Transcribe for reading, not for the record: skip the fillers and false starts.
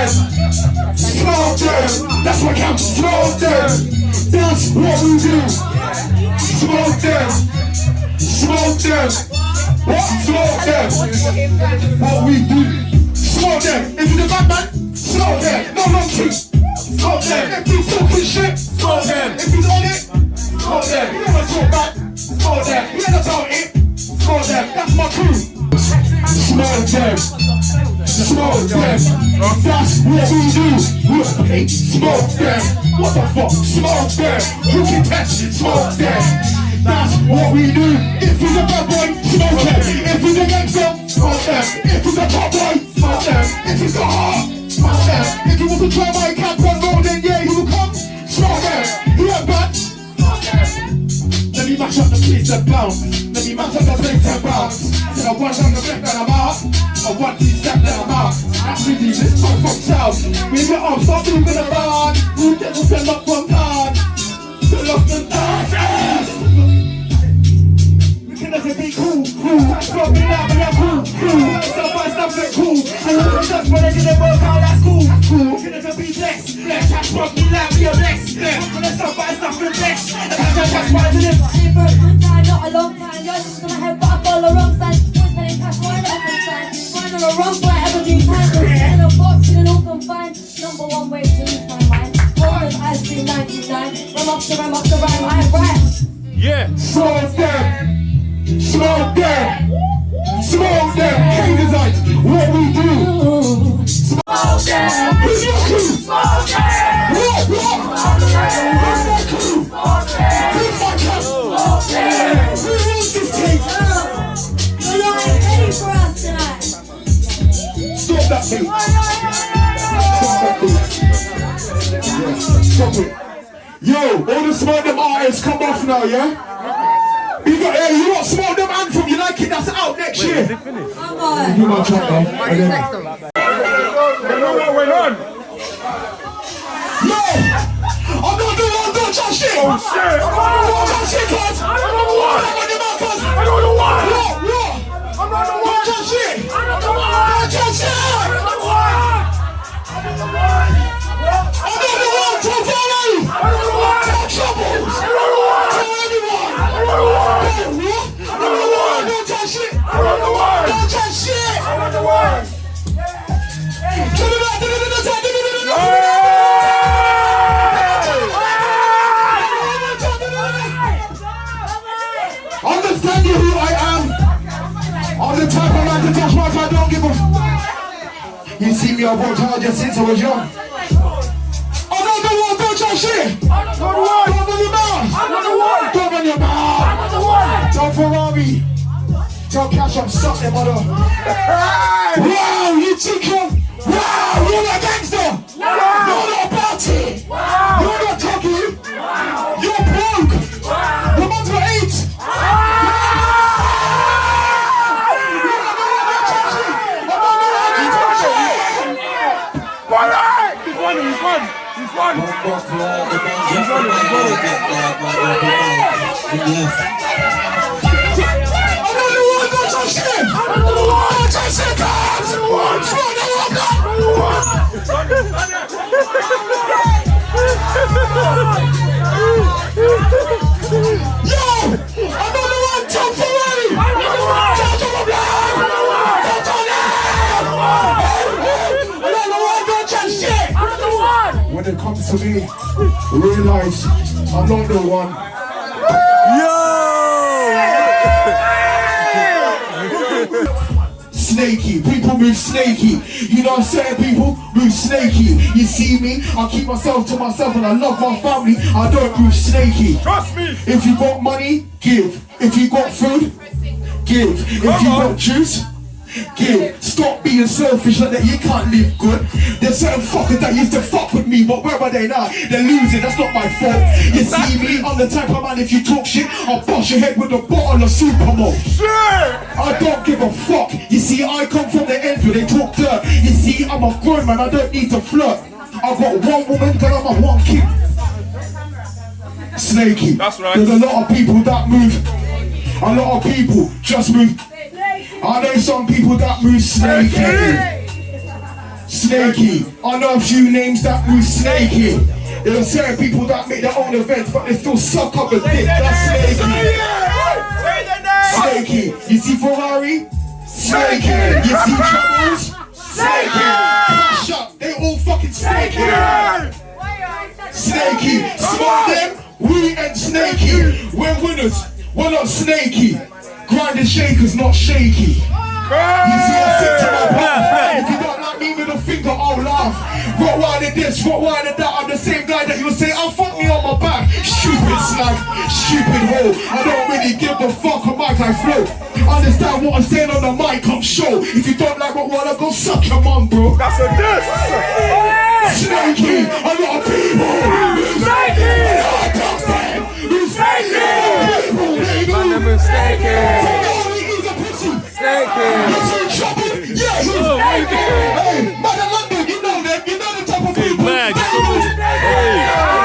them, smoke them. That's what counts, smoke them. That's what we do. Smoke them, smoke them. What? Smoke them. What we do. Smoke them. If you're the bad man, smoke them. No long teeth. Smoke them. If he's talking shit, smoke them. If he's on it, smoke them. You never talk back, smoke them. You never about it, smoke them. That's my crew. Smoke them. Smoke them. That's what we do. Hey, smoke them. What the fuck? Smoke them. Who can touch it? Smoke them. That's what we do. If he's a bad boy, smoke them. If he's a gangster, smoke them. If he's a top boy, smoke them. If he's got heart, smoke them. If he wants to try my cap one roll, then yeah, he will come. Smoke them. He ain't bad. Let me mash up the place and bounce. Let me mash up the place and bounce. Said I want on the left and I'm out. I want these step that I'm out. Actually, this talk from south. When your arms start moving around, who gets them up from town? The lost and down. We can never be cool. That's what we like, we are cool. Step by step, we're cool. And all the stuff when they didn't work out, that's cool. We can never be blessed. That's what we like, we are blessed. When they step by step, we're blessed. That's why I did it. Here for a good time, not a long time. You're just gonna head, but I follow the wrong side. Always spending cash, why not every time? Find on the wrong side, ever do time. In a box, in an all confined. Number one way to lose my mind. Horrors, ice cream, 99. Rum up the rhyme, I am right. Yeah. Smoke them. Smoke them. Smoke them. Haters, what we do. Smoke them. Who's your crew? Smoke them. What? Who's my crew? Who's my crew? Who wants this tape? You're not ready for us tonight. Stop that beat. Stop that beat. Yes, stop it. Yo, all the Smoke Them artists come off now, yeah? You want Smoke Them Anthem, you like it, that's out next year. Come on. You want to try that? You know what went on? No! I'm not the one, don't touch shit! Oh shit! Don't touch shit, cuz! I don't know why! I don't know why! I'm not the one! Don't touch shit! I don't know why! Don't touch shit! I don't know why! I don't know why! I'm not the one, don't follow you! I don't know why! Don't troubles! I don't know why! Tell everyone! I don't know why! I don't know why! Don't touch shit! I don't know why! Don't touch shit! I don't know why! Understand you who I am. I'm the type of man to touch my I don't give a You see me, I've worked hard just since I was young. I'm not the one, don't touch shit. I'm not the one! Don't run your mouth. I'm not the one! Don't run your I'm mouth. not the one! Tell Ferrari. Tell Cash I'm stuck there, mother. Hey! Wow, you chicken. Wow, you're a gangster. Wow! You're not about it. Wow! You're not talking. Wow! You're broke. Wow! Your mum's got 8. He's won! When it comes to me, realize I'm not the one. Snaky, people move snaky. You know, certain people move snaky. You see me, I keep myself to myself and I love my family. I don't move snaky. Trust me! If you got money, give. If you got food, give. If you got juice, give. Stop being selfish like that, you can't live good. There's certain fuckers that used to fuck with me, but where are they now? They're losing, that's not my fault. You see me, I'm the type of man, if you talk shit, I'll bust your head with a bottle of Supermalt. I don't give a fuck. You see, I come from the end where they talk dirt. You see, I'm a grown man, I don't need to flirt. I've got one woman, but I'm a one kid. Snaky. That's right. There's a lot of people that move. A lot of people just move. I know some people that move snaky. Snaky. I know a few names that move snaky. There are certain people that make their own events, but they still suck up a dick. That's snaky. Snaky. You see Ferrari? Snaky. You see Troubles? Snaky. Crash up. They all fucking snaky. Snaky. Smoke them. We and snaky. We're winners. We're not snaky. Grinding shakers, not shaky. You see, I stick to my path. If you don't like me with a finger, I'll laugh. Rottweiler this, Rottweiler that. I'm the same guy that you'll say, oh, fuck me on my back. Stupid slag, stupid hoe. I don't really give a fuck a mic I flow. Understand what I'm saying on the mic, I'm sure. If you don't like Rottweiler, go suck your mum, bro. That's a diss. Snaky, a lot of people. Snaky, I don't stand. Snaky, people, nigga. Snaky. He's a pussy. Snaky. He's in trouble. Yeah, he's snaky. Hey, man in London, you know them. You know the type of people. Big man. Hey.